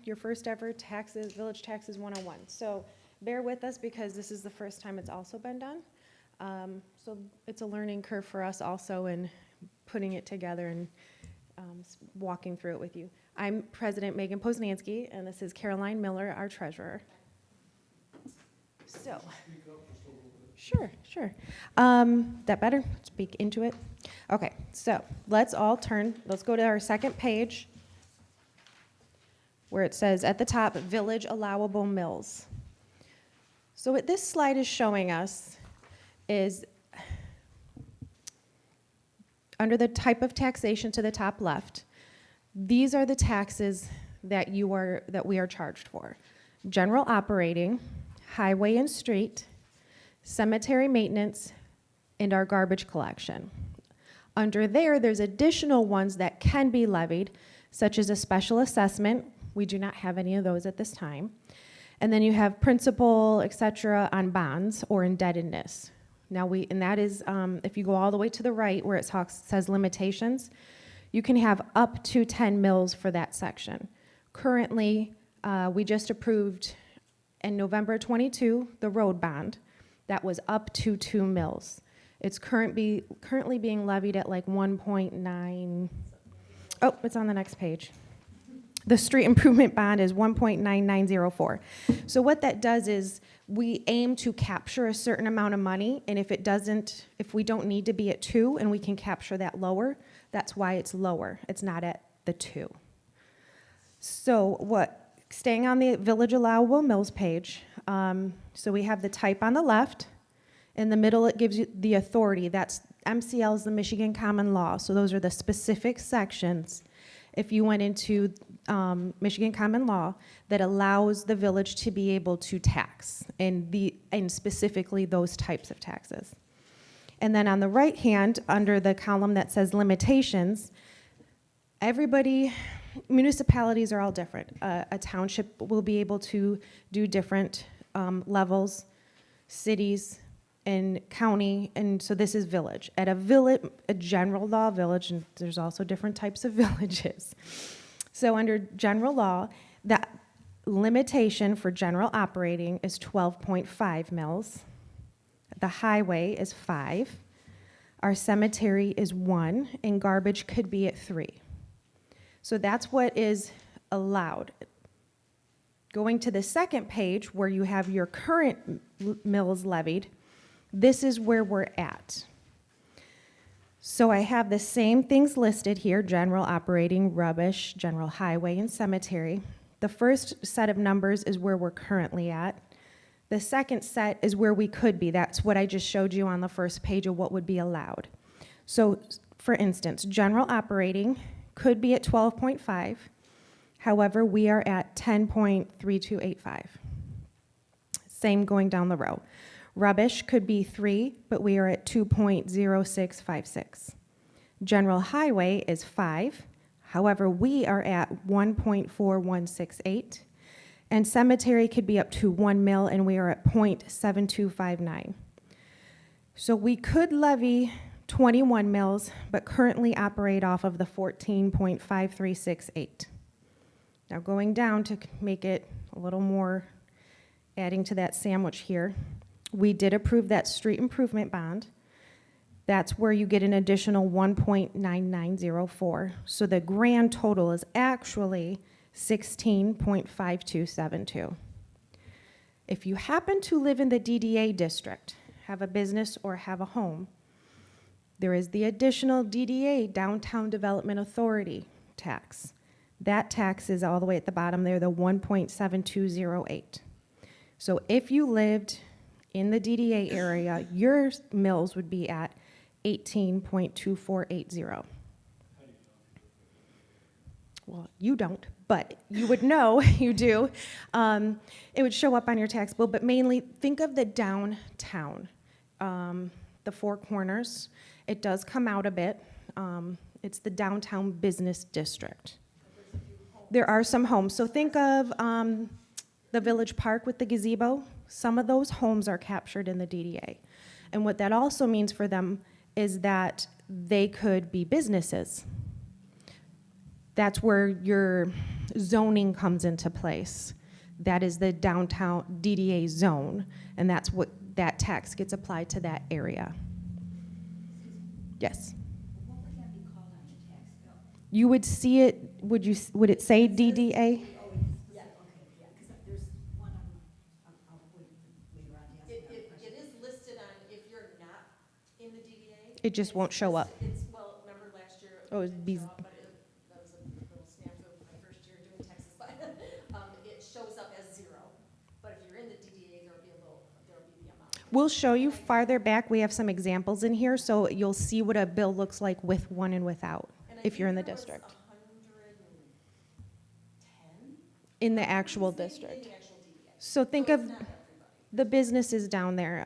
your first ever taxes, village taxes 101. So bear with us because this is the first time it's also been done. So it's a learning curve for us also in putting it together and walking through it with you. I'm President Megan Poznansky, and this is Caroline Miller, our treasurer. So, sure. That better? Speak into it. Okay, so let's all turn. Let's go to our second page where it says at the top, village allowable mills. So what this slide is showing us is under the type of taxation to the top left, these are the taxes that we are charged for. General operating, highway and street, cemetery maintenance, and our garbage collection. Under there's additional ones that can be levied, such as a special assessment. We do not have any of those at this time. And then you have principal, et cetera, on bonds or indebtedness. Now and that is, if you go all the way to the right where it says limitations, you can have up to 10 mills for that section. Currently, we just approved in November 22, the road bond. That was up to 2 mills. It's currently being levied at like 1.9. Oh, it's on the next page. The street improvement bond is 1.9904. So what that does is we aim to capture a certain amount of money, and if we don't need to be at 2 and we can capture that lower, that's why it's lower. It's not at the 2. So staying on the village allowable mills page, so we have the type on the left. In the middle, it gives you the authority. That's MCL is the Michigan Common Law. So those are the specific sections, if you went into Michigan Common Law, that allows the village to be able to tax, and specifically those types of taxes. And then on the right hand, under the column that says limitations, municipalities are all different. A township will be able to do different levels, cities, and county, and so this is village. At a general law village, and there's also different types of villages. So under general law, that limitation for general operating is 12.5 mills. The highway is 5. Our cemetery is 1, and garbage could be at 3. So that's what is allowed. Going to the second page where you have your current mills levied, this is where we're at. So I have the same things listed here: general operating, rubbish, general highway, and cemetery. The first set of numbers is where we're currently at. The second set is where we could be. That's what I just showed you on the first page of what would be allowed. So for instance, general operating could be at 12.5. However, we are at 10.3285. Same going down the row. Rubbish could be 3, but we are at 2.0656. General highway is 5. However, we are at 1.4168. And cemetery could be up to 1 mil, and we are at 0.7259. So we could levy 21 mills, but currently operate off of the 14.5368. Now going down to make it a little more, adding to that sandwich here, we did approve that street improvement bond. That's where you get an additional 1.9904. So the grand total is actually 16.5272. If you happen to live in the DDA district, have a business or have a home, there is the additional DDA, Downtown Development Authority tax. That tax is all the way at the bottom there, the 1.7208. So if you lived in the DDA area, your mills would be at 18.2480. Well, you don't, but you would know, you do. It would show up on your tax bill, but mainly think of the downtown, the Four Corners. It does come out a bit. It's the downtown business district. There are some homes. So think of the Village Park with the gazebo. Some of those homes are captured in the DDA. And what that also means for them is that they could be businesses. That's where zoning comes into place. That is the downtown DDA zone, and that's what that tax gets applied to that area. Yes. What would that be called on your tax bill? You would see it, would it say DDA? Oh, yeah, okay, yeah, because there's one I'll wait later on to ask It that question. is listed on, if you're not in the DDA. It just won't show up. It's, well, remember last year? Oh, it'd didn't be- show up, but that was a little snafu my first year doing taxes, but, it shows up as 0. But if you're in the DDA, there'll be the amount. We'll show you farther back. We have some examples in here, so you'll see what a bill looks like with one and without, And I if you're in the think there was district. 110? In the actual Maybe district. In the actual DDA. So think So of it's not everybody. the businesses down there,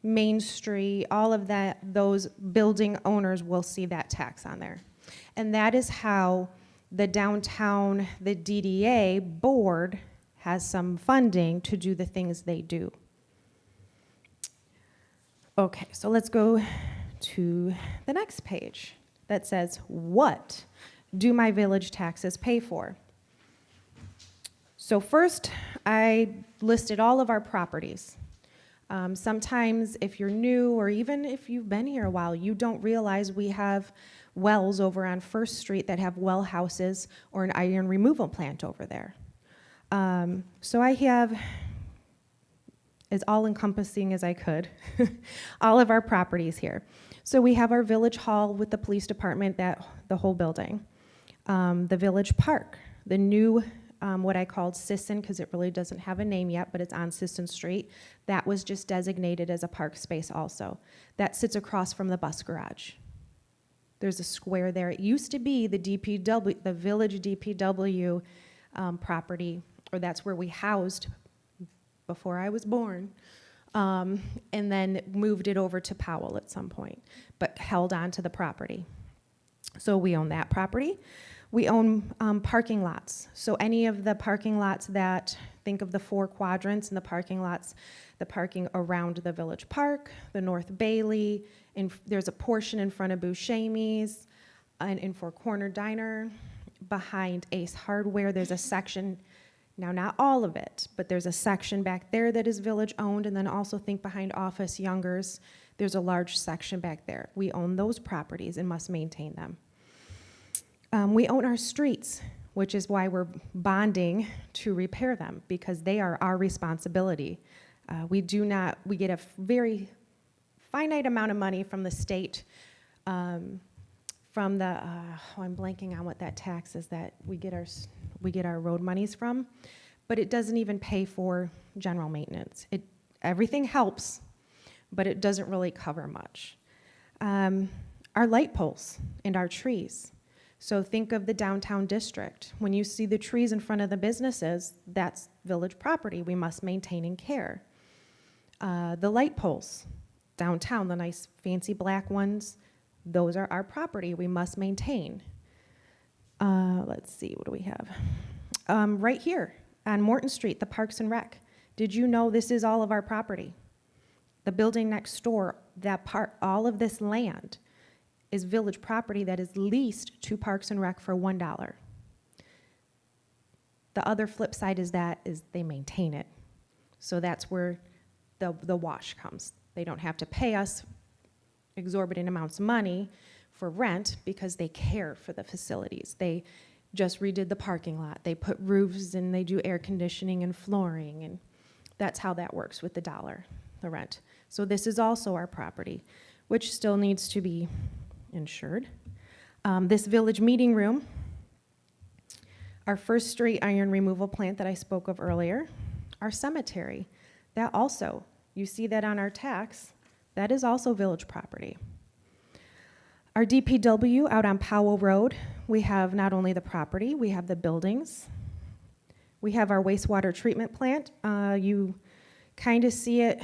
Main Street, all of that, those building owners will see that tax on there. And that is how the downtown, the DDA board has some funding to do the things they do. Okay, so let's go to the next page that says, what do my village taxes pay for? So first, I listed all of our properties. Sometimes if you're new, or even if you've been here a while, you don't realize we have wells over on First Street that have well houses or an iron removal plant over there. So I have, as all-encompassing as I could, all of our properties here. So we have our village hall with the police department, the whole building. The village park, the new, what I called Sisson, because it really doesn't have a name yet, but it's on Sisson Street. That was just designated as a park space also. That sits across from the bus garage. There's a square there. It used to be the DPW, the village DPW property, or that's where we housed before I was born, and then moved it over to Powell at some point, but held on to the property. So we own that property. We own parking lots. So any of the parking lots that, think of the 4 quadrants in the parking lots, the parking around the village park, the North Bailey, and there's a portion in front of Buscemi's, and in Four Corner Diner, behind Ace Hardware, there's a section, now not all of it, but there's a section back there that is village owned, and then also think behind Office Youngers, there's a large section back there. We own those properties and must maintain them. We own our streets, which is why we're bonding to repair them, because they are our responsibility. We get a very finite amount of money from the state, from the, I'm blanking on what that tax is that we get our road monies from, but it doesn't even pay for general maintenance. Everything helps, but it doesn't really cover much. Our light poles and our trees. So think of the downtown district. When you see the trees in front of the businesses, that's village property. We must maintain and care. The light poles downtown, the nice fancy black ones, those are our property. We must maintain. Let's see, what do we have? Right here on Morton Street, the Parks and Rec. Did you know this is all of our property? The building next door, all of this land is village property that is leased to Parks and Rec for $1. The other flip side is they maintain it. So that's where the wash comes. They don't have to pay us exorbitant amounts of money for rent because they care for the facilities. They just redid the parking lot. They put roofs and they do air conditioning and flooring, and that's how that works with the rent. So this is also our property, which still needs to be insured. This village meeting room, our First Street iron removal plant that I spoke of earlier, our cemetery, that also, you see that on our tax, that is also village property. Our DPW out on Powell Road, we have not only the property, we have the buildings. We have our wastewater treatment plant. You kind of see it,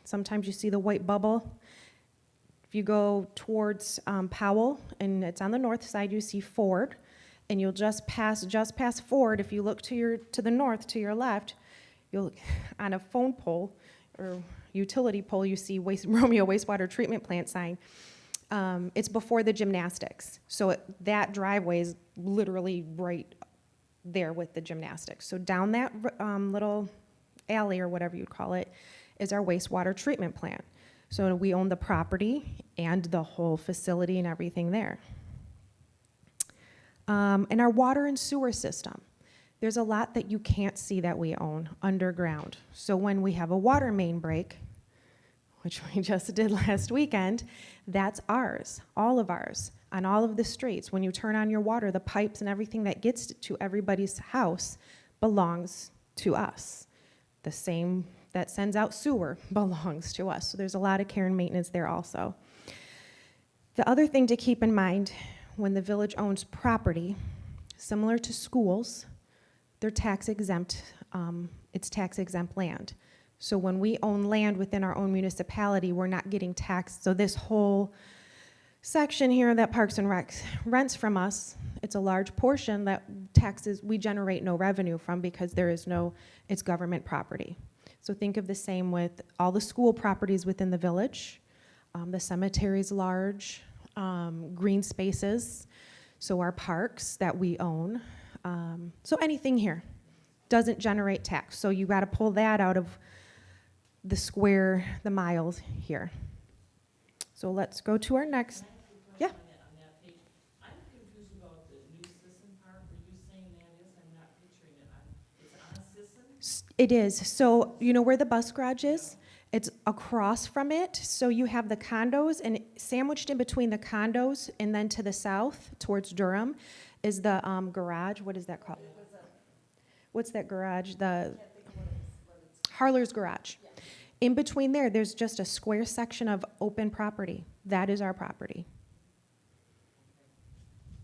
sometimes you see the white bubble. If you go towards Powell, and it's on the north side, you see Ford, and you'll just pass Ford. If you look to the north, to your left, you'll on a phone pole or utility pole, you see Romeo wastewater treatment plant sign. It's before the gymnastics, so that driveway is literally right there with the gymnastics. So down that little alley or whatever you'd call it is our wastewater treatment plant. So we own the property and the whole facility and everything there. And our water and sewer system. There's a lot that you can't see that we own underground. So when we have a water main break, which we just did last weekend, that's ours, all of ours, on all of the streets. When you turn on your water, the pipes and everything that gets to everybody's house belongs to us. The same that sends out sewer belongs to us. So there's a lot of care and maintenance there also. The other thing to keep in mind when the village owns property, similar to schools, they're tax exempt, it's tax exempt land. So when we own land within our own municipality, we're not getting taxed. So this whole section here that Parks and Rec rents from us, it's a large portion that taxes, we generate no revenue from because there is no, it's government property. So think of the same with all the school properties within the village, the cemetery's large, green spaces, so our parks that we own. So anything here doesn't generate tax. So you got to pull that out of the square, the miles here. So let's go to our next. Yeah. On that page. I'm confused about the new Sisson part. Were you saying that is? I'm not picturing it. It's on Sisson? It is. So you know where the bus garage is? It's across from it. So you have the condos, and sandwiched in between the condos and then to the south towards Durham is the garage. What is that called? What's that garage? The Harler's Garage. Yeah. In between there, there's just a square section of open property. That is our property.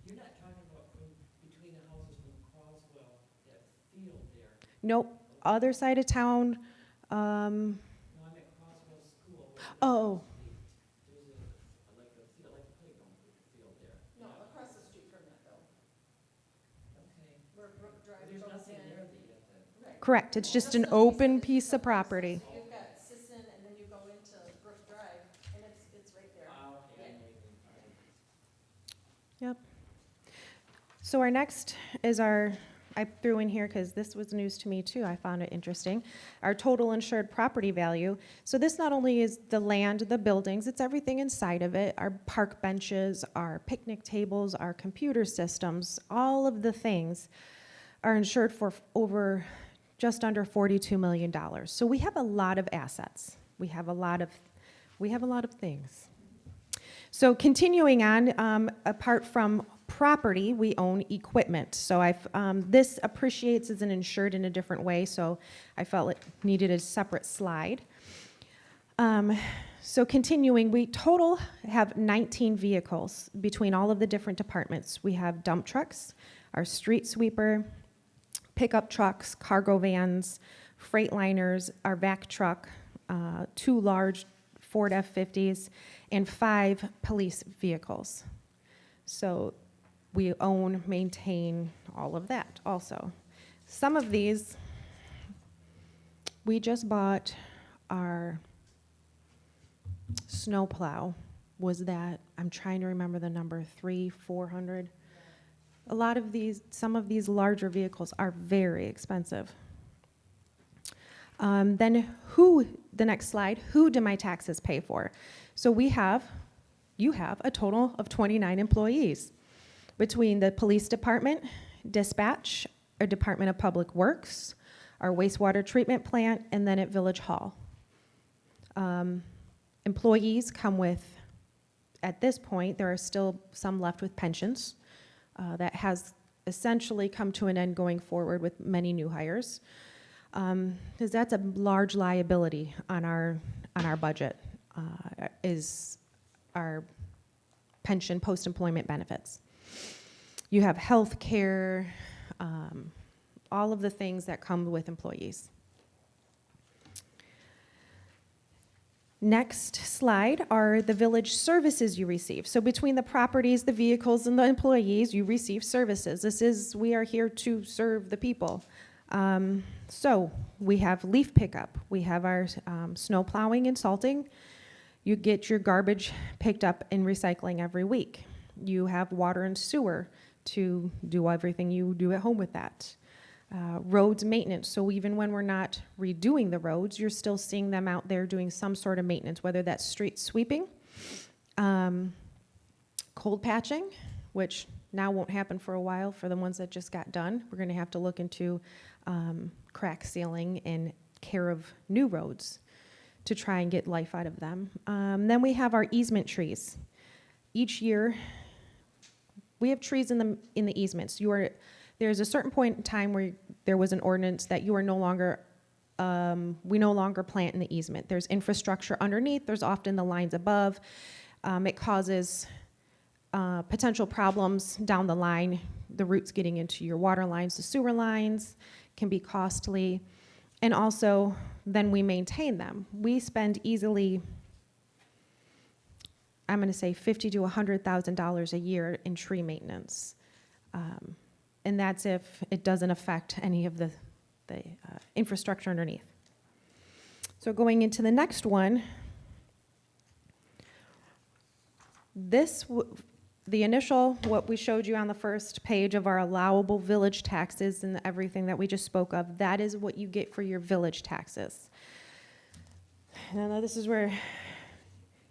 You're not talking about from between the houses from Croswell, that field there. Nope. Other side of town. No, I'm at Croswell School. Oh, There's like a field, like a playground field there. No, across the street from that though, Okay. where Brook Drive There's goes nothing in. there that you have to. Right. correct. It's just an Just the piece open that- piece of property. So you've got Sisson, and then you go into Brook Drive, and it's right there. Okay, Yeah. Yep. So our next is I threw in here because this was news to me too. I found it interesting. Our total insured property value. So this not only is the land, the buildings, it's everything inside of it. Our park benches, our picnic tables, our computer systems, all of the things are insured for over just under $42 million. So we have a lot of assets. We have a lot of things. So continuing on, apart from property, we own equipment. So this appreciates as an insured in a different way, so I felt it needed a separate slide. So continuing, we total have 19 vehicles between all of the different departments. We have dump trucks, our street sweeper, pickup trucks, cargo vans, Freightliners, our vac truck, 2 large Ford F-50s, and 5 police vehicles. So we own, maintain all of that also. Some of these, we just bought our snowplow. Was that, I'm trying to remember the number, 300-400? A lot of these, some of these larger vehicles are very expensive. Then the next slide, who do my taxes pay for? So you have a total of 29 employees between the police department, dispatch, our Department of Public Works, our wastewater treatment plant, and then at Village Hall. Employees come with, at this point, there are still some left with pensions. That has essentially come to an end going forward with many new hires. Because that's a large liability on our budget, is our pension post-employment benefits. You have health care, all of the things that come with employees. Next slide are the village services you receive. So between the properties, the vehicles, and the employees, you receive services. We are here to serve the people. So we have leaf pickup. We have our snow plowing and salting. You get your garbage picked up and recycling every week. You have water and sewer. to do everything you do at home with that. Roads maintenance, so even when we're not redoing the roads, you're still seeing them out there doing some sort of maintenance, whether that's street sweeping, cold patching, which now won't happen for a while for the ones that just got done. We're gonna have to look into crack sealing and care of new roads to try and get life out of them. Then we have our easement trees. Each year, we have trees in the easements. There's a certain point in time where there was an ordinance that you are no longer, we no longer plant in the easement. There's infrastructure underneath, there's often the lines above. It causes potential problems down the line. The roots getting into your water lines, the sewer lines can be costly. And also, then we maintain them. We spend easily, I'm gonna say $50,000 to $100,000 a year in tree maintenance. And that's if it doesn't affect any of the infrastructure underneath. So going into the next one, the initial, what we showed you on the first page of our allowable village taxes and everything that we just spoke of, that is what you get for your village taxes. Now this is where,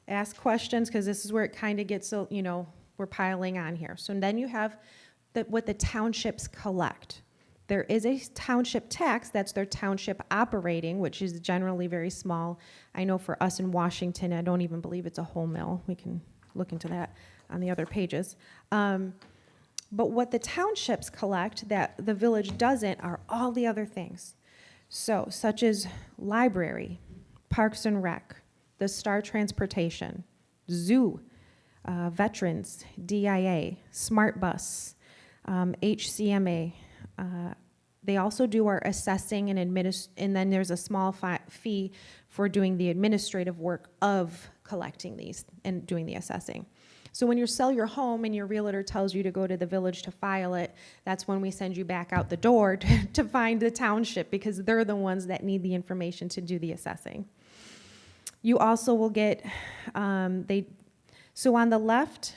ask questions, because this is where it kind of gets, we're piling on here. So then you have what the townships collect. There is a township tax, that's their township operating, which is generally very small. I know for us in Washington, I don't even believe it's a whole mill. We can look into that on the other pages. But what the townships collect that the village doesn't are all the other things. So, such as library, parks and rec, the Star Transportation, zoo, veterans, DIA, smart bus, HCMA. They also do our assessing and then there's a small fee for doing the administrative work of collecting these and doing the assessing. So when you sell your home and your realtor tells you to go to the village to file it, that's when we send you back out the door to find the township, because they're the ones that need the information to do the assessing. You also will get, so on the left,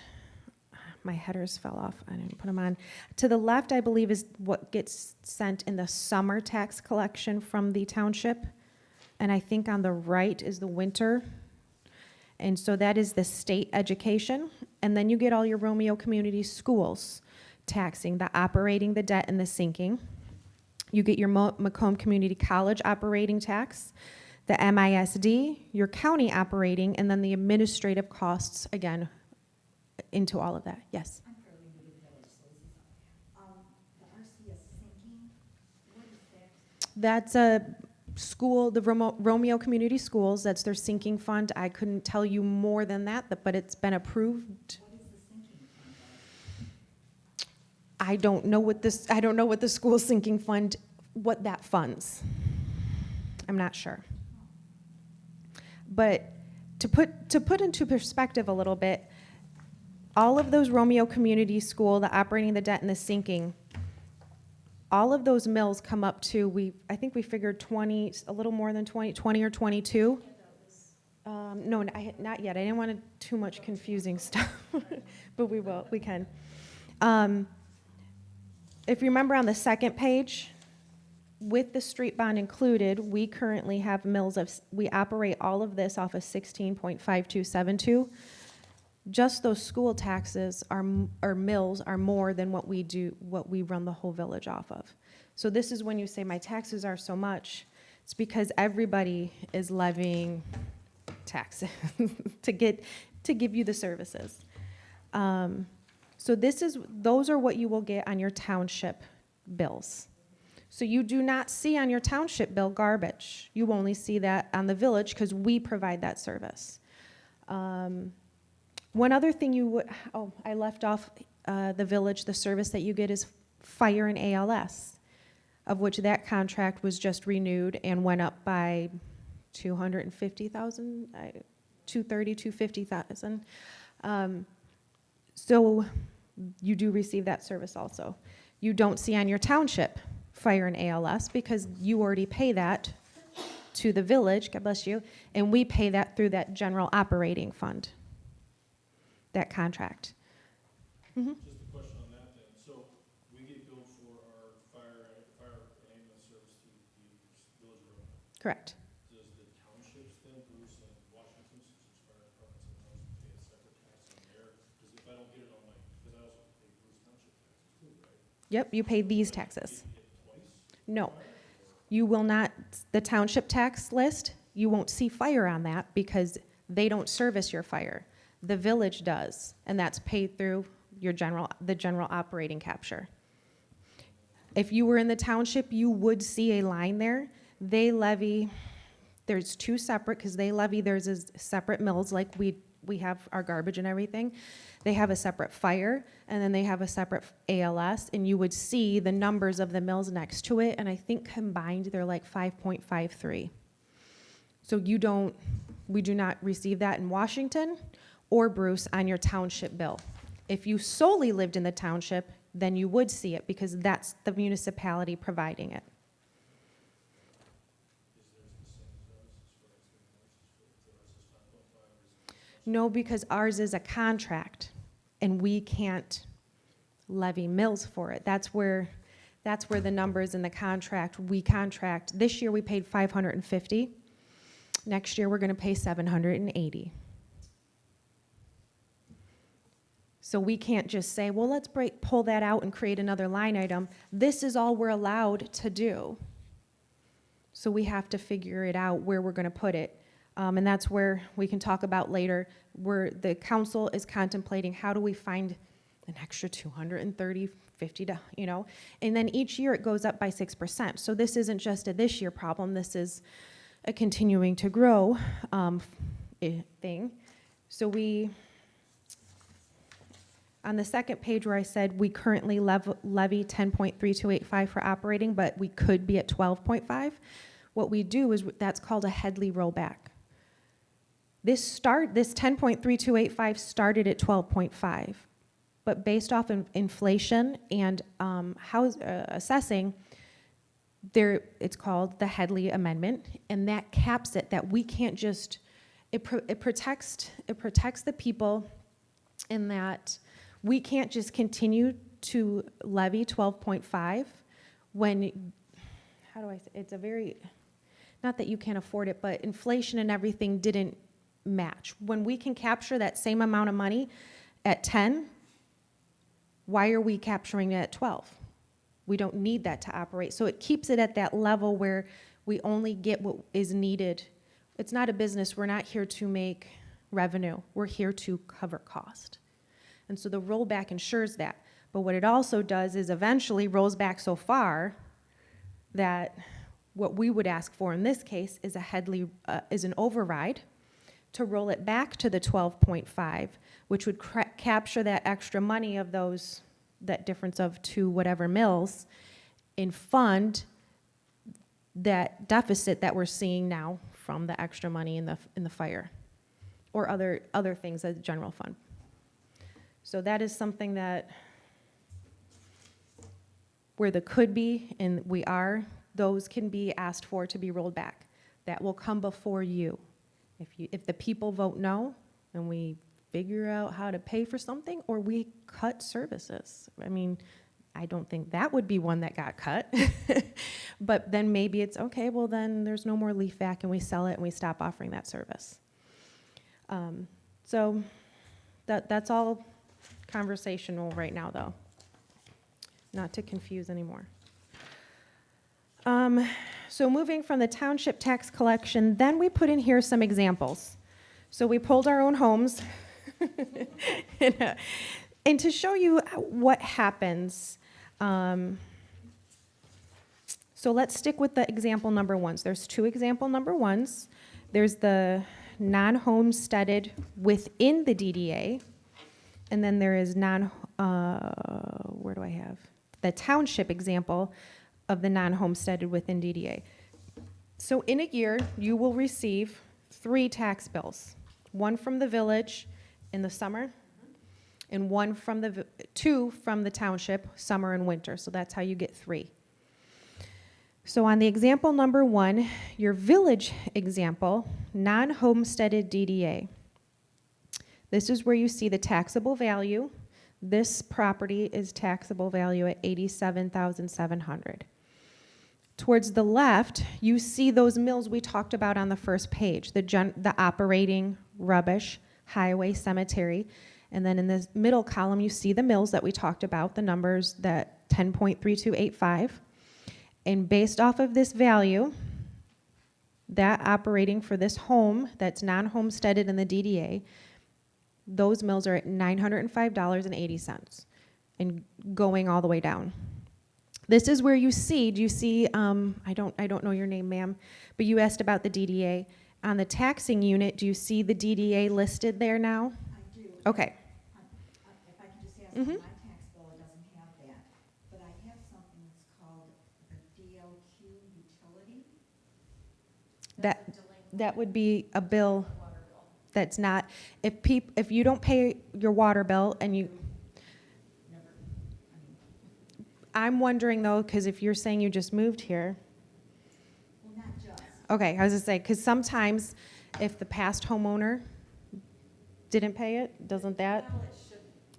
my headers fell off, I didn't put them on. To the left, I believe, is what gets sent in the summer tax collection from the township. And I think on the right is the winter. And so that is the state education. And then you get all your Romeo Community Schools taxing, the operating, the debt, and the sinking. You get your Macomb Community College operating tax, the MISD, your county operating, and then the administrative costs, again, into all of that. Yes? I'm fairly new to the village, so this is, the RCS sinking, what is that? That's a school, the Romeo Community Schools, that's their sinking fund. I couldn't tell you more than that, but it's been approved. What is the sinking fund? I don't know what the school sinking fund, what that funds. I'm not sure. But to put into perspective a little bit, all of those Romeo Community School, the operating, the debt, and the sinking, all of those mills come up to, I think we figured 20, a little more than 20 or 22. No, not yet. I didn't want too much confusing stuff, but we can. If you remember on the second page, with the street bond included, we currently have we operate all of this off of 16.5272. Just those school taxes or mills are more than what we run the whole village off of. So this is when you say my taxes are so much, it's because everybody is levying taxes to give you the services. So those are what you will get on your township bills. So you do not see on your township bill garbage. You only see that on the village because we provide that service. One other thing I left off the village, the service that you get is fire and ALS, of which that contract was just renewed and went up by $250,000, $250,000. So you do receive that service also. You don't see on your township fire and ALS because you already pay that to the village, God bless you, and we pay that through that general operating fund, that contract. Mm-hmm. Just a question on that then. So Correct. Does the townships then, Bruce and Washington, since it's fire departments and towns, pay a separate tax on there? Because if I don't get it on my, because I also pay Bruce Township taxes too, right? Yep, you pay these taxes. Do you get twice? No, you will not, the township tax list, you won't see fire on that because they don't service your fire. The village does, and that's paid through the general operating capture. If you were in the township, you would see a line there. They levy, there's two separate, because they levy, there's separate mills, like we have our garbage and everything. They have a separate fire, and then they have a separate ALS, and you would see the numbers of the mills next to it, and I think combined, they're like 5.53. So we do not receive that in Washington or Bruce on your township bill. If you solely lived in the township, then you would see it because that's the municipality providing it. No, because ours is a contract and we can't levy mills for it. That's where the numbers in the contract, we contract. This year we paid $550. Next year we're going to pay $780. So we can't just say, well, let's pull that out and create another line item. This is all we're allowed to do. So we have to figure it out where we're going to put it. And that's where we can talk about later, where the council is contemplating how do we find an extra 230, 50, and then each year it goes up by 6%. So this isn't just a this year problem. This is a continuing to grow thing. So on the second page where I said we currently levy 10.3285 for operating, but we could be at 12.5, what we do is that's called a Headley rollback. This 10.3285 started at 12.5, but based off of inflation and assessing, it's called the Headley Amendment, and that caps it, that we can't just, it protects the people in that we can't just continue to levy 12.5 when, how do I say, it's a very, not that you can't afford it, but inflation and everything didn't match. When we can capture that same amount of money at 10, why are we capturing it at 12? We don't need that to operate. So it keeps it at that level where we only get what is needed. It's not a business. We're not here to make revenue. We're here to cover cost. And so the rollback ensures that. But what it also does is eventually rolls back so far that what we would ask for in this case is is an override to roll it back to the 12.5, which would capture that extra money of that difference of two whatever mills and fund that deficit that we're seeing now from the extra money in the fire or other things as general fund. So that is something that where the could be and we are, those can be asked for to be rolled back. That will come before you. If the people vote no, then we figure out how to pay for something or we cut services. I mean, I don't think that would be one that got cut. But then maybe it's, okay, well then there's no more leaf vac and we sell it and we stop offering that service. So that's all conversational right now though. Not to confuse anymore. So moving from the township tax collection, then we put in here some examples. So we pulled our own homes and to show you what happens. So let's stick with the example number ones. There's two example number ones. There's the non-homesteaded within the DDA, and then there is where do I have? The township example of the non-homesteaded within DDA. So in a year, you will receive 3 tax bills. One from the village in the summer, and 2 from the township, summer and winter. So that's how you get 3. So on the example number 1, your village example, non-homesteaded DDA. This is where you see the taxable value. This property is taxable value at $87,700. Towards the left, you see those mills we talked about on the first page, the operating, rubbish, highway, cemetery. And then in the middle column, you see the mills that we talked about, the numbers that 10.3285. And based off of this value, that operating for this home that's non-homesteaded in the DDA, those mills are at $905.80 and going all the way down. This is where you see, do you see, I don't know your name, ma'am, but you asked about the DDA. On the taxing unit, do you see the DDA listed there now? I do. Okay. If I can just ask, Mhm. my tax bill, it doesn't have that, but I have something that's called the DLQ utility. That, That's a delinquent that would be a bill water bill. that's not, if you don't pay your water bill and you, Never, I mean, I'm wondering though, because if you're saying you just moved here, well, not just. okay, I was gonna say, because sometimes if the past homeowner didn't pay it, doesn't that, Well,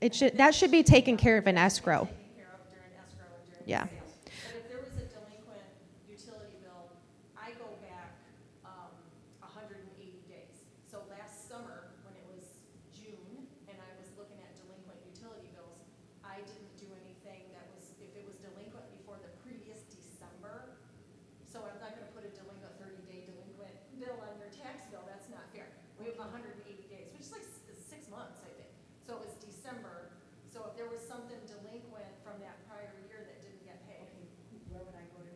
it should. that should be taken care of in escrow. Taken care of during escrow and during Yeah. sales. But if there was a delinquent utility bill, I go back 180 days. So last summer, when it was June, and I was looking at delinquent utility bills, I didn't do anything that was, if it was delinquent before the previous December, so I'm not gonna put a delinquent, 30-day delinquent bill on your tax bill, that's not fair. We have 180 days, which is like 6 months, I think. So it was December, so if there was something delinquent from that prior year that didn't get paid, Okay, where would I go to?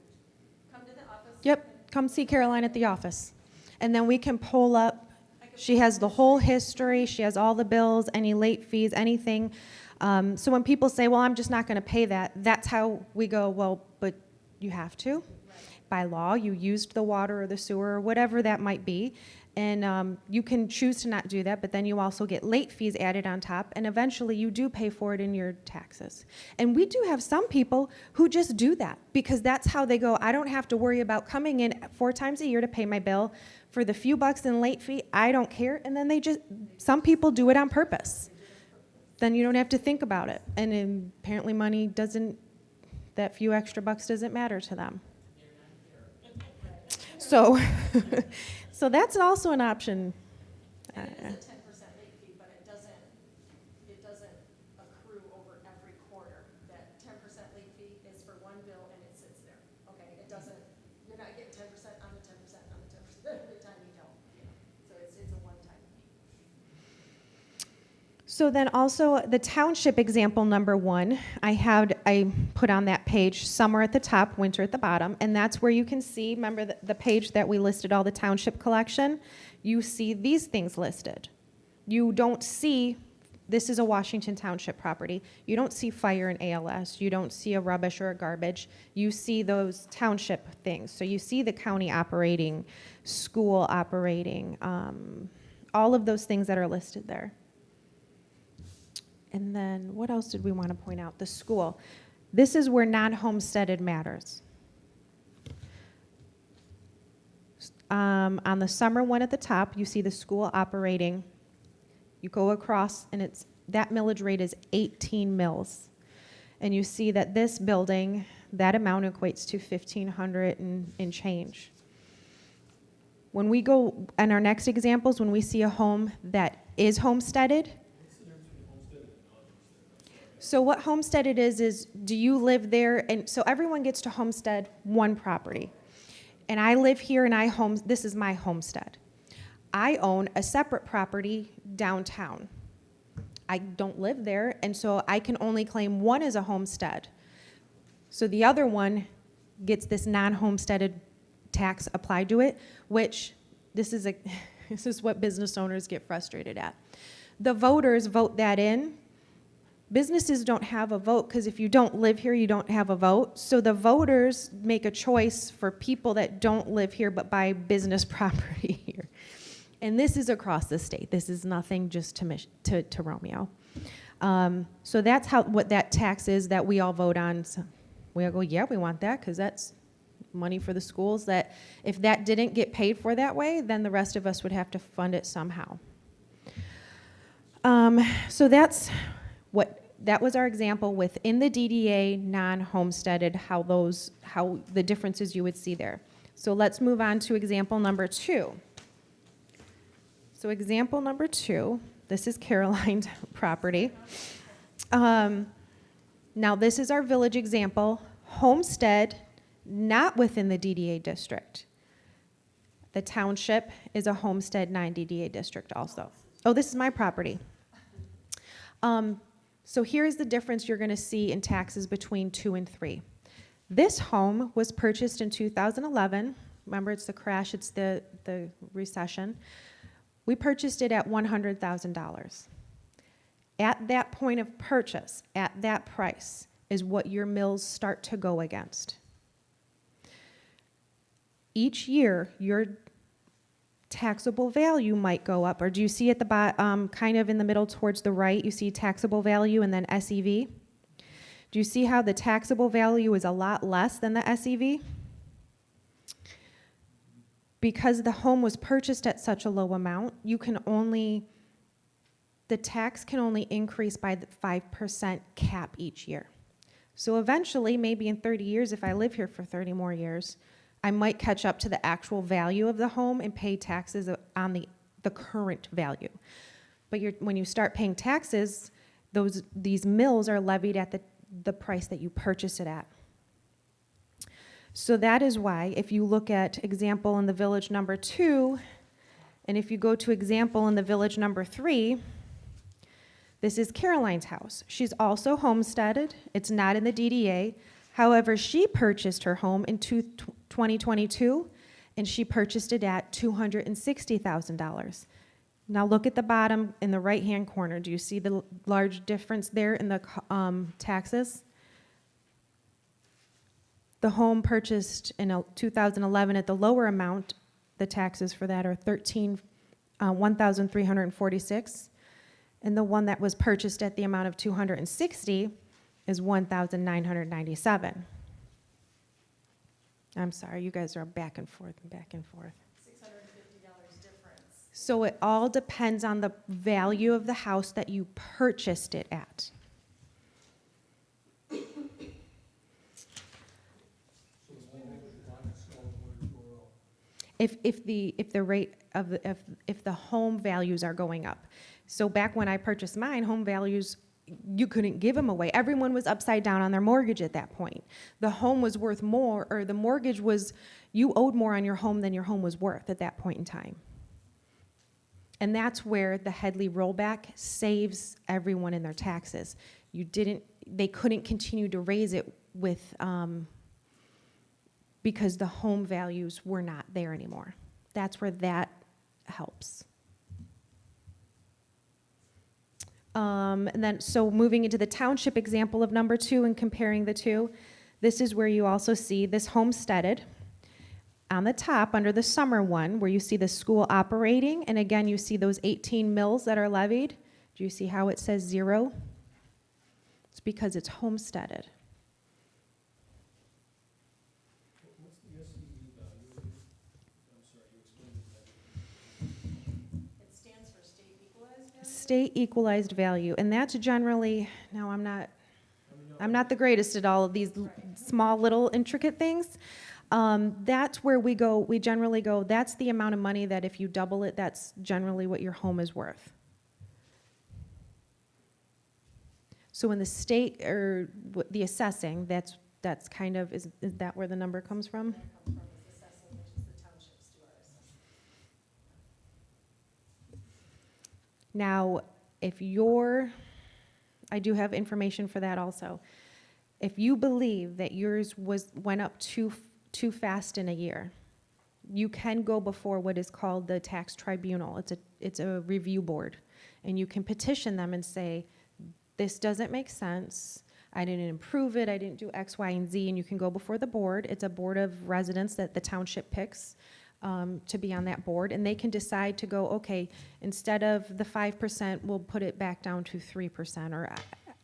come to the office. Yep, come see Caroline at the office. And then we can pull up, I could she has the whole history, she has all the bills, any late fees, anything. So when people say, well, I'm just not gonna pay that, that's how we go, well, but you have to. By law, you used the water or the sewer or whatever that might be. And you can choose to not do that, but then you also get late fees added on top, and eventually you do pay for it in your taxes. And we do have some people who just do that because that's how they go, I don't have to worry about coming in 4 times a year to pay my bill for the few bucks in late fee, I don't care. And then some people do it on purpose. Then you don't have to think about it. And apparently money doesn't, that few extra bucks doesn't matter to them. So, so that's also an option. And it is a 10% late fee, but it doesn't accrue over every quarter. That 10% late fee is for one bill and it sits there, okay? It doesn't, you're not getting 10% on the 10% on the 10% every time you don't, you know? So it's a one-time fee. So then also the township example number 1, I put on that page, summer at the top, winter at the bottom, and that's where you can see, remember the page that we listed all the township collection? You see these things listed. You don't see, this is a Washington Township property, you don't see fire and ALS, you don't see a rubbish or a garbage, you see those township things. So you see the county operating, school operating, all of those things that are listed there. And then what else did we want to point out? The school. This is where non-homesteaded matters. On the summer one at the top, you see the school operating. You go across, and that millage rate is 18 mills. And you see that this building, that amount equates to $1,500 and change. When we go, in our next examples, when we see a home that is homesteaded, so what homesteaded is do you live there? And so everyone gets to homestead one property. And I live here and this is my homestead. I own a separate property downtown. I don't live there, and so I can only claim one as a homestead. So the other one gets this non-homesteaded tax applied to it, which this is what business owners get frustrated at. The voters vote that in. Businesses don't have a vote because if you don't live here, you don't have a vote. So the voters make a choice for people that don't live here but buy business property here. And this is across the state. This is nothing just to Romeo. So that's what that tax is that we all vote on. So we all go, yeah, we want that because that's money for the schools. That if that didn't get paid for that way, then the rest of us would have to fund it somehow. So that's what that was our example within the DDA, non-homesteaded, how the differences you would see there. So let's move on to example number 2. So example number 2, this is Caroline's property. Now this is our village example, homestead, not within the DDA district. The township is a homestead non-DDA district also. Oh, this is my property. So here's the difference you're going to see in taxes between 2 and 3. This home was purchased in 2011. Remember, it's the crash, it's the recession. We purchased it at $100,000. At that point of purchase, at that price, is what your mills start to go against. Each year, your taxable value might go up. Or do you see at the bottom, kind of in the middle towards the right, you see taxable value and then SEV? Do you see how the taxable value is a lot less than the SEV? Because the home was purchased at such a low amount, the tax can only increase by the 5% cap each year. So eventually, maybe in 30 years, if I live here for 30 more years, I might catch up to the actual value of the home and pay taxes on the current value. But when you start paying taxes, these mills are levied at the price that you purchase it at. So that is why, if you look at example in the village number 2, and if you go to example in the village number 3, this is Caroline's house. She's also homesteaded. It's not in the DDA. However, she purchased her home in 2022, and she purchased it at $260,000. Now look at the bottom in the right-hand corner. Do you see the large difference there in the taxes? The home purchased in 2011 at the lower amount, the taxes for that are $1,346, and the one that was purchased at the amount of $260 is $1,997. I'm sorry, you guys are back and forth and back and forth. $650 difference. So it all depends on the value of the house that you purchased it at. So as long as you buy and sell it where you go out. If the home values are going up. So back when I purchased mine, home values, you couldn't give them away. Everyone was upside down on their mortgage at that point. The home was worth more, or the mortgage was, you owed more on your home than your home was worth at that point in time. And that's where the Headley rollback saves everyone in their taxes. They couldn't continue to raise it with, because the home values were not there anymore. That's where that helps. And then, so moving into the township example of number 2 and comparing the two, this is where you also see this homesteaded. On the top, under the summer one, where you see the school operating, and again, you see those 18 mills that are levied. Do you see how it says 0? It's because it's homesteaded. What's the SEV value? I'm sorry, you explained it. It stands for state equalized value. State equalized value, and that's generally, now I'm not the greatest at all of these small little intricate things. That's where we generally go, that's the amount of money that if you double it, that's generally what your home is worth. So in the state, or the assessing, that's kind of, is that where the number comes from? That comes from this assessing, which is the townships do our assessing. Now, I do have information for that also. If you believe that yours went up too fast in a year, you can go before what is called the tax tribunal. It's a review board, and you can petition them and say, this doesn't make sense. I didn't improve it. I didn't do X, Y, and Z. And you can go before the board. It's a board of residents that the township picks to be on that board, and they can decide to go, okay, instead of the 5%, we'll put it back down to 3%. Or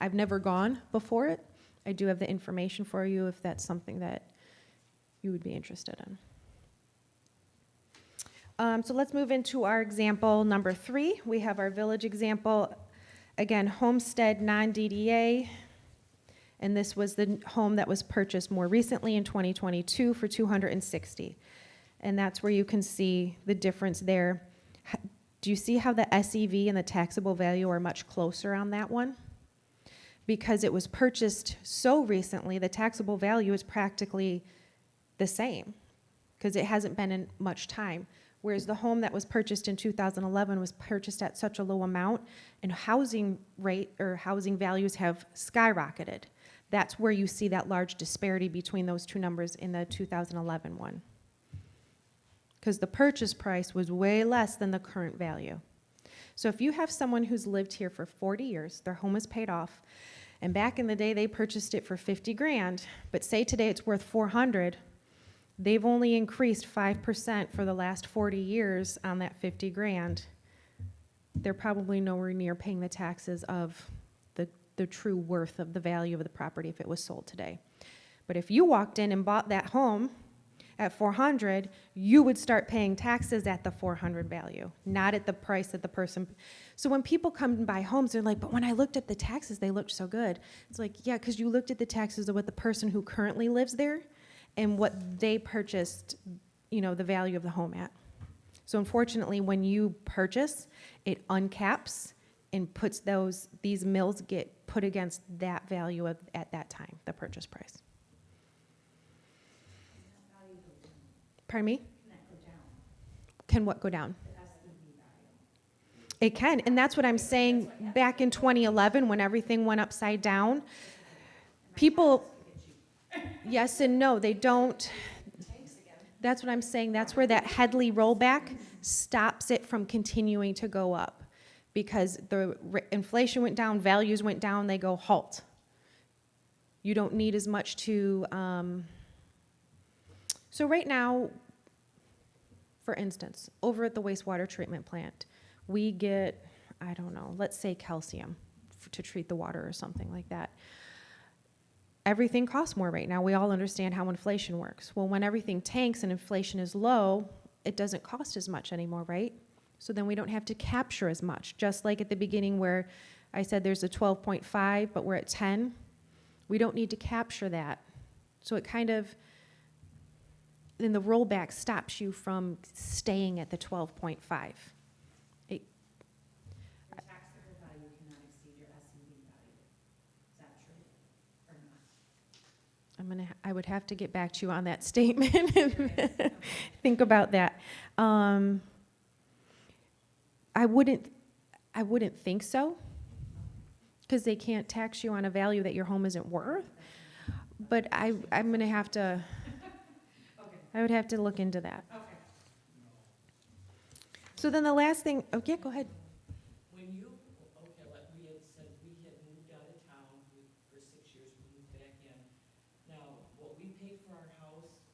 I've never gone before it. I do have the information for you if that's something that you would be interested in. So let's move into our example number 3. We have our village example. Again, homestead, non-DDA, and this was the home that was purchased more recently in 2022 for $260,000. And that's where you can see the difference there. Do you see how the SEV and the taxable value are much closer on that one? Because it was purchased so recently, the taxable value is practically the same because it hasn't been in much time. Whereas the home that was purchased in 2011 was purchased at such a low amount, and housing rate or housing values have skyrocketed. That's where you see that large disparity between those two numbers in the 2011 one. Because the purchase price was way less than the current value. So if you have someone who's lived here for 40 years, their home is paid off, and back in the day they purchased it for 50 grand, but say today it's worth 400, they've only increased 5% for the last 40 years on that 50 grand. They're probably nowhere near paying the taxes of the true worth of the value of the property if it was sold today. But if you walked in and bought that home at 400, you would start paying taxes at the 400 value, not at the price that the person. So when people come and buy homes, they're like, but when I looked at the taxes, they looked so good. It's like, yeah, because you looked at the taxes of what the person who currently lives there and what they purchased, the value of the home at. So unfortunately, when you purchase, it uncaps and puts these mills get put against that value at that time, the purchase price. Pardon me? Can what go down? It can, and that's what I'm saying. Back in 2011, when everything went upside down, people, yes and no, they don't. That's what I'm saying. That's where that Headley rollback stops it from continuing to go up. Because the inflation went down, values went down, they go halt. You don't need as much to. So right now, for instance, over at the wastewater treatment plant, we get, I don't know, let's say calcium to treat the water or something like that. Everything costs more right now. We all understand how inflation works. Well, when everything tanks and inflation is low, it doesn't cost as much anymore, right? So then we don't have to capture as much. Just like at the beginning where I said there's a 12.5, but we're at 10. We don't need to capture that. So it kind of, then the rollback stops you from staying at the 12.5. The taxable value cannot exceed your SEV value. Is that true or not? I would have to get back to you on that statement and think about that. I wouldn't think so, because they can't tax you on a value that your home isn't worth. But I'm going to have to. Okay. I would have to look into that. Okay. So then the last thing. Oh yeah, go ahead. When you, okay, like we had said, we had moved out of town for 6 years, we moved back in. Now, what we paid for our house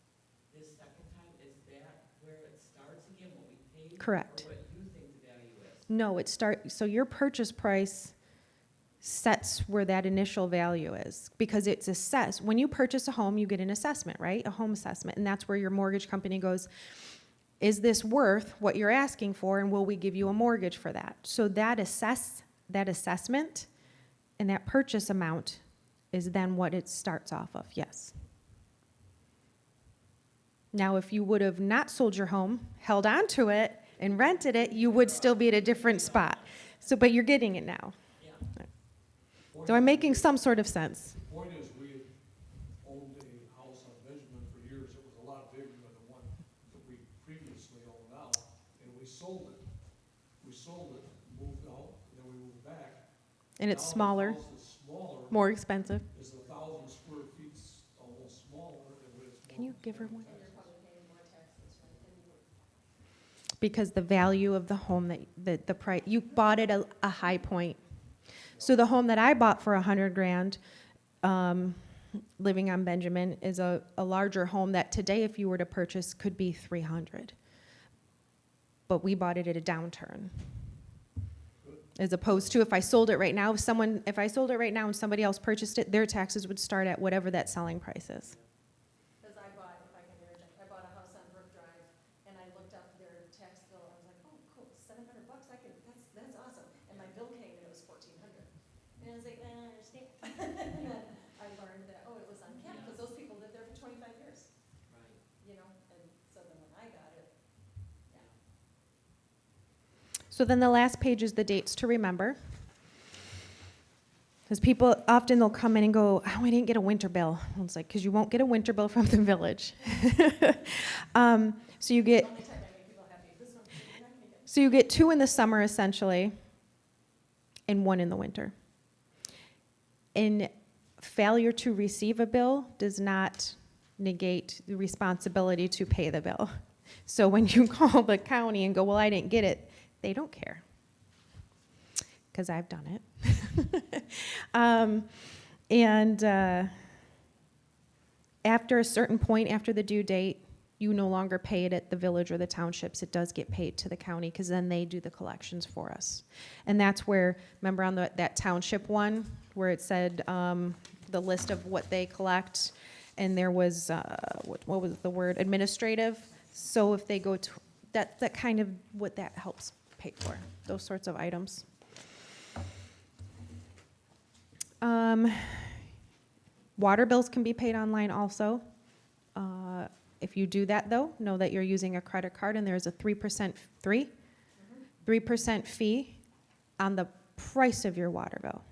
this second time, is that where it starts again, what we paid? Correct. Or what you think the value is? No, so your purchase price sets where that initial value is, because it's assessed. When you purchase a home, you get an assessment, right? A home assessment, and that's where your mortgage company goes, is this worth what you're asking for, and will we give you a mortgage for that? So that assessment and that purchase amount is then what it starts off of, yes. Now, if you would have not sold your home, held on to it, and rented it, you would still be at a different spot. So, but you're getting it now. Yeah. So I'm making some sort of sense. The point is, we had owned a house on Benjamin for years. It was a lot bigger than the one that we previously owned now, and we sold it. We sold it, moved out, and then we moved back. And it's Now smaller, the house is smaller. more expensive. It's 1,000 square feet, almost smaller, and it's more. Can you give her one? And you're probably paying more taxes, right? Because the value of the home the price, you bought it a high point. So the home that I bought for $100,000, living on Benjamin, is a larger home that today, if you were to purchase, could be $300,000. But we bought it at a downturn. As opposed to if I sold it right now, if I sold it right now and somebody else purchased it, their taxes would start at whatever that selling price is. Because I bought, if I can interject, I bought a house on Brook Drive, and I looked up their tax bill, I was like, oh, cool, $700, that's awesome. And my bill came and it was $1,400. I was like, I don't understand. And then I learned that, oh, it was on cap, because those people lived there for 25 years, Right. you know, and so then when I got it, yeah. So then the last page is the dates to remember. Because people often they'll come in and go, oh, I didn't get a winter bill. And it's like, because you won't get a winter bill from the village. So you get Only time I make people happy, this one, you're not gonna get. so you get 2 in the summer essentially, and 1 in the winter. And failure to receive a bill does not negate the responsibility to pay the bill. So when you call the county and go, well, I didn't get it, they don't care. Because I've done it. After a certain point, after the due date, you no longer pay it at the village or the townships. It does get paid to the county because then they do the collections for us. And that's where, remember on that township one, where it said the list of what they collect, and there was, what was the word, administrative? So if they go to, that kind of what that helps pay for, those sorts of items. Water bills can be paid online also. If you do that though, know that you're using a credit card and there's a 3% fee on the price of your water bill.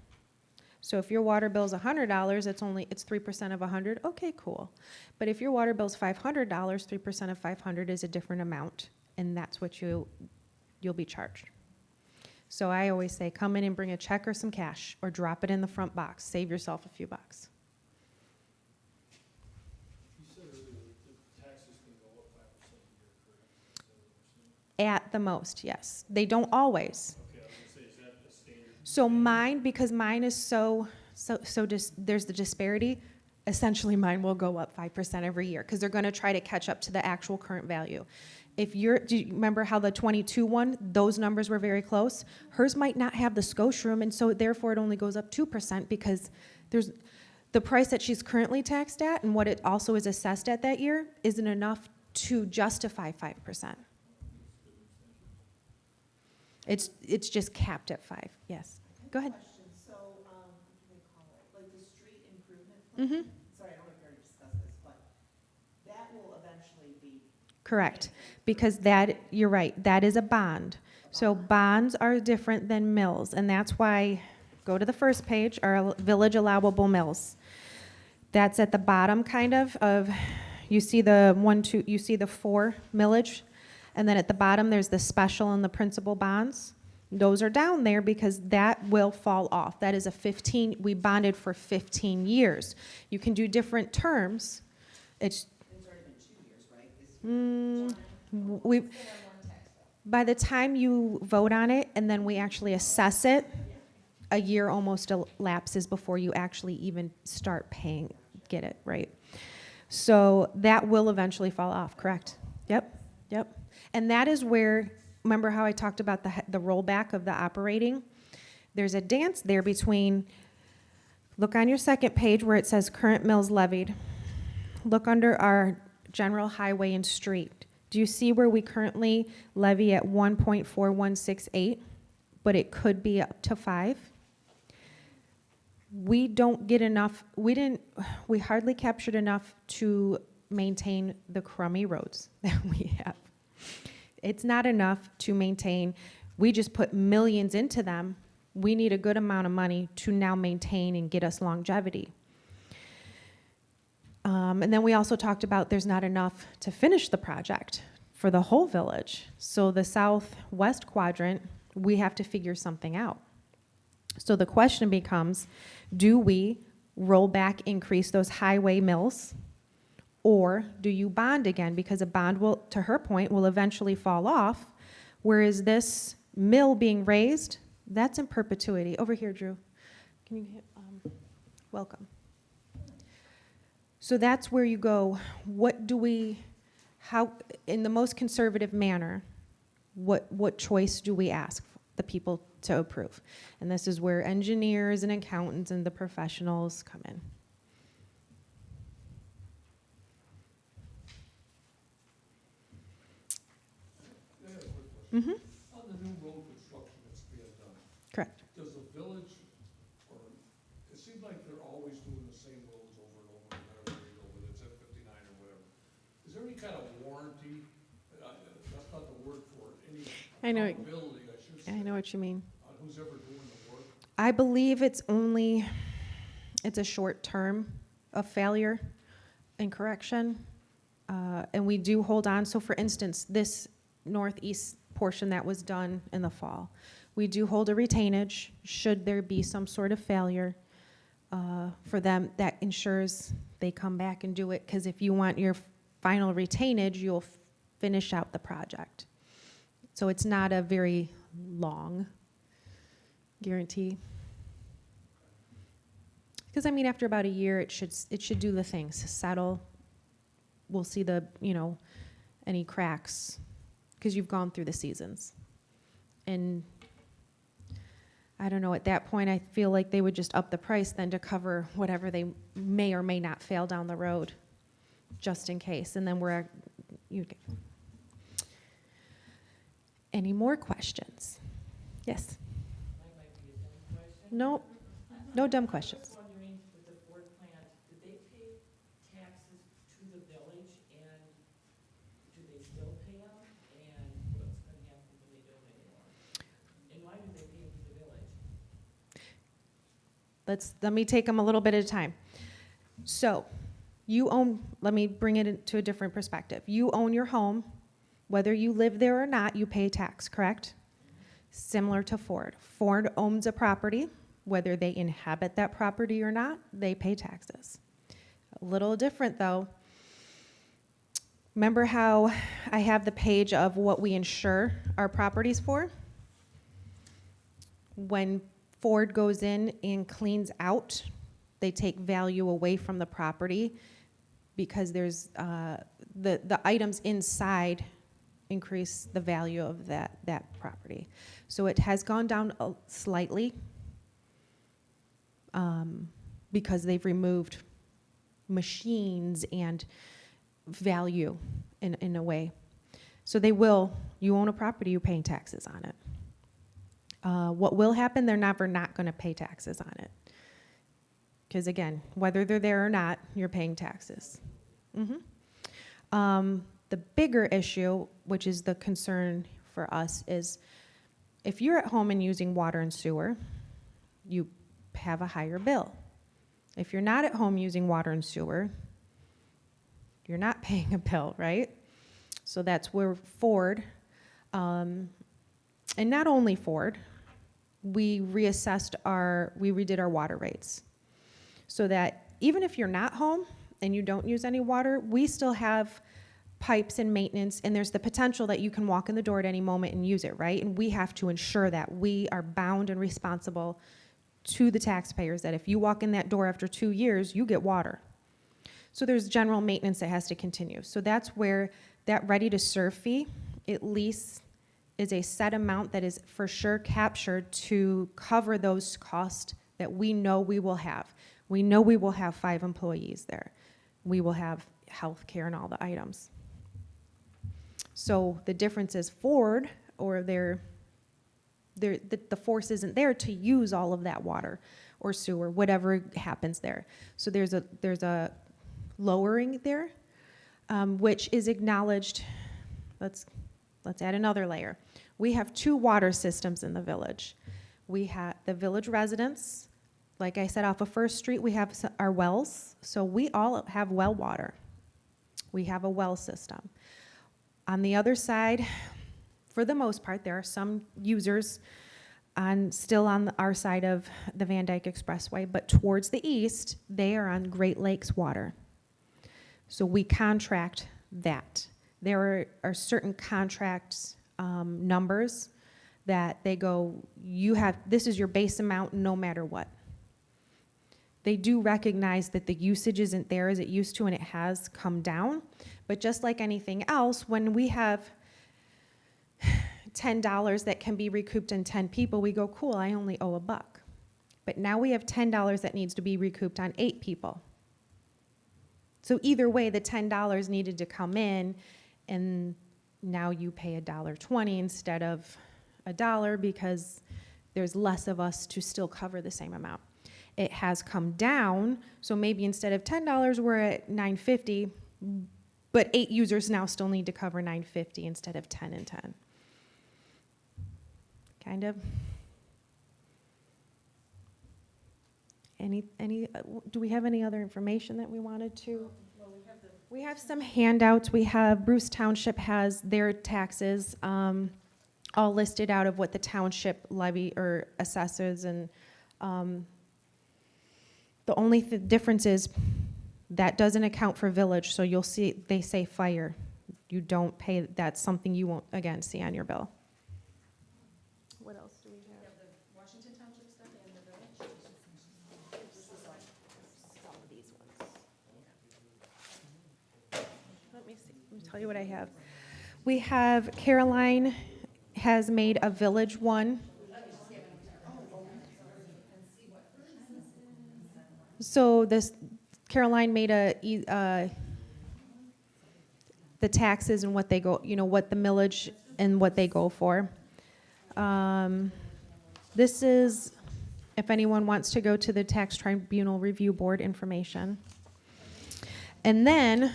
So if your water bill's $100, it's 3% of 100. Okay, cool. But if your water bill's $500, 3% of 500 is a different amount, and that's what you'll be charged. So I always say, come in and bring a check or some cash, or drop it in the front box. Save yourself a few bucks. You said earlier that the taxes can go up 5% a year, correct? Is that what you're saying? At the most, yes. They don't always. Okay, I was gonna say, is that a standard? So mine, because mine is there's the disparity, essentially mine will go up 5% every year, because they're gonna try to catch up to the actual current value. Do you remember how the 22 one, those numbers were very close? Hers might not have the Scotia room, and so therefore it only goes up 2% because there's the price that she's currently taxed at and what it also is assessed at that year isn't enough to justify 5%. It's just capped at 5, yes. Go ahead. Question, so, what do they call it, like the street improvement plan? Mm-hmm. Sorry, I don't know if you already discussed this, but that will eventually be. Correct, because you're right, that is a bond. So bonds are different than mills, and that's why, go to the first page, our village allowable mills. That's at the bottom kind of, you see you see the 4 millage, and then at the bottom, there's the special and the principal bonds. Those are down there because that will fall off. That is we bonded for 15 years. You can do different terms. It's, It's already been 2 years, right? This year? we, by the time you vote on it and then we actually assess it, a year almost elapses before you actually even start paying, get it, right? So that will eventually fall off, correct? Yep. And that is where, remember how I talked about the rollback of the operating? There's a dance there between, look on your second page where it says current mills levied. Look under our general highway and street. Do you see where we currently levy at 1.4168, but it could be up to 5? We don't get enough, we hardly captured enough to maintain the crummy roads that we have. It's not enough to maintain, we just put millions into them. We need a good amount of money to now maintain and get us longevity. And then we also talked about there's not enough to finish the project for the whole village. So the southwest quadrant, we have to figure something out. So the question becomes, do we roll back, increase those highway mills, or do you bond again? Because a bond will, to her point, will eventually fall off, whereas this mill being raised, that's in perpetuity. Over here, Drew. Can you hit, welcome. So that's where you go, how, in the most conservative manner, what choice do we ask the people to approve? And this is where engineers and accountants and the professionals come in. I have a quick question. Mm-hmm. On the new road construction that's being done, Correct. does the village or I know, accountability, I should say, I know what you mean. on who's ever doing the work. I believe it's a short term of failure and correction. And we do hold on. So for instance, this northeast portion that was done in the fall, we do hold a retainage should there be some sort of failure for them that ensures they come back and do it. Because if you want your final retainage, you'll finish out the project. So it's not a very long guarantee. Because I mean, after about a year, it should do the things, settle. We'll see the, any cracks, because you've gone through the seasons. And I don't know, at that point, I feel like they would just up the price then to cover whatever they may or may not fail down the road, just in case. And then any more questions? Yes? That might be a dumb question. No, no dumb I'm questions. just wondering, with the Ford plant, did they pay taxes to the village, and do they still pay them? And what's gonna happen when they don't anymore? And why do they pay them to the village? Let me take them a little bit at a time. So, let me bring it into a different perspective. You own your home. Whether you live there or not, you pay tax, correct? Similar to Ford. Ford owns a property. Whether they inhabit that property or not, they pay taxes. A little different though. Remember how I have the page of what we insure our properties for? When Ford goes in and cleans out, they take value away from the property because there's the items inside increase the value of that property. So it has gone down slightly because they've removed machines and value in a way. So you own a property, you're paying taxes on it. What will happen, they're never not going to pay taxes on it. Because again, whether they're there or not, you're paying taxes. The bigger issue, which is the concern for us, is if you're at home and using water and sewer, you have a higher bill. If you're not at home using water and sewer, you're not paying a bill, right? So that's where Ford, and not only Ford, we redid our water rates. So that even if you're not home and you don't use any water, we still have pipes and maintenance, and there's the potential that you can walk in the door at any moment and use it, right? And we have to ensure that we are bound and responsible to the taxpayers, that if you walk in that door after 2 years, you get water. So there's general maintenance that has to continue. So that's where that ready-to-serve fee, at least, is a set amount that is for sure captured to cover those costs that we know we will have. We know we will have 5 employees there. We will have health care and all the items. So the difference is Ford, or the force isn't there to use all of that water or sewer, whatever happens there. So there's a lowering there, which is acknowledged. Let's add another layer. We have 2 water systems in the village. We have the village residents. Like I said, off of First Street, we have our wells. So we all have well water. We have a well system. On the other side, for the most part, there are some users still on our side of the Van Dyke Expressway, but towards the east, they are on Great Lakes water. So we contract that. There are certain contracts numbers that they go, this is your base amount no matter what. They do recognize that the usage isn't there as it used to, and it has come down. But just like anything else, when we have $10 that can be recouped in 10 people, we go, cool, I only owe $1. But now we have $10 that needs to be recouped on 8 people. So either way, the $10 needed to come in, and now you pay $1.20 instead of $1 because there's less of us to still cover the same amount. It has come down, so maybe instead of $10, we're at $9.50, but 8 users now still need to cover $9.50 instead of 10 and 10. kind of. Do we have any other information that we wanted to? We have some handouts. We have, Bruce Township has their taxes all listed out of what the township levy or assesses, and the only difference is that doesn't account for village, so you'll see, they say fire. You don't pay, that's something you won't, again, see on your bill. What else do we We have? have the Washington Township stuff and the village. Some of these ones. Let me see, let me tell you what I have. We have, Caroline has made a village one. So this, Caroline made the taxes and what they go, what the millage and what they go for. This is, if anyone wants to go to the Tax Tribunal Review Board information. And then,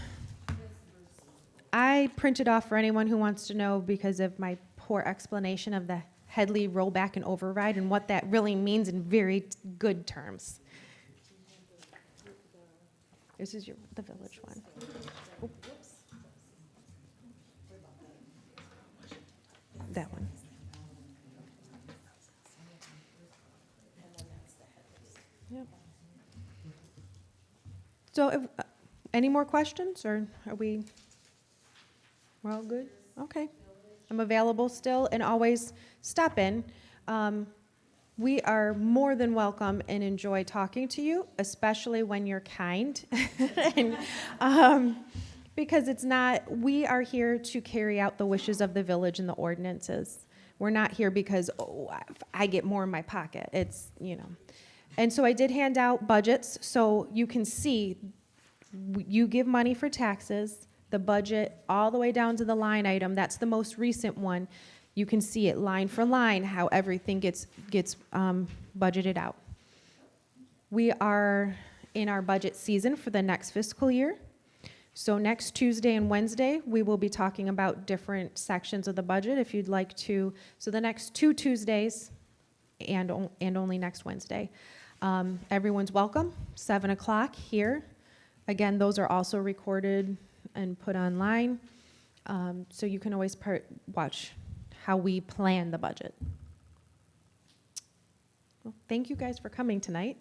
I printed off for anyone who wants to know because of my poor explanation of the Headley rollback and override and what that really means in very good terms. This is the village one. Oh. That one. Yep. So, any more questions, or are we're all good? Okay. I'm available still, and always stop in. We are more than welcome and enjoy talking to you, especially when you're kind. And, because we are here to carry out the wishes of the village and the ordinances. We're not here because, I get more in my pocket. It's, And so I did hand out budgets, so you can see, you give money for taxes, the budget, all the way down to the line item. That's the most recent one. You can see it line for line, how everything gets budgeted out. We are in our budget season for the next fiscal year. So next Tuesday and Wednesday, we will be talking about different sections of the budget if you'd like to. So the next 2 Tuesdays and only next Wednesday. Everyone's welcome, 7 o'clock here. Again, those are also recorded and put online. So you can always watch how we plan the budget. Well, thank you guys for coming tonight.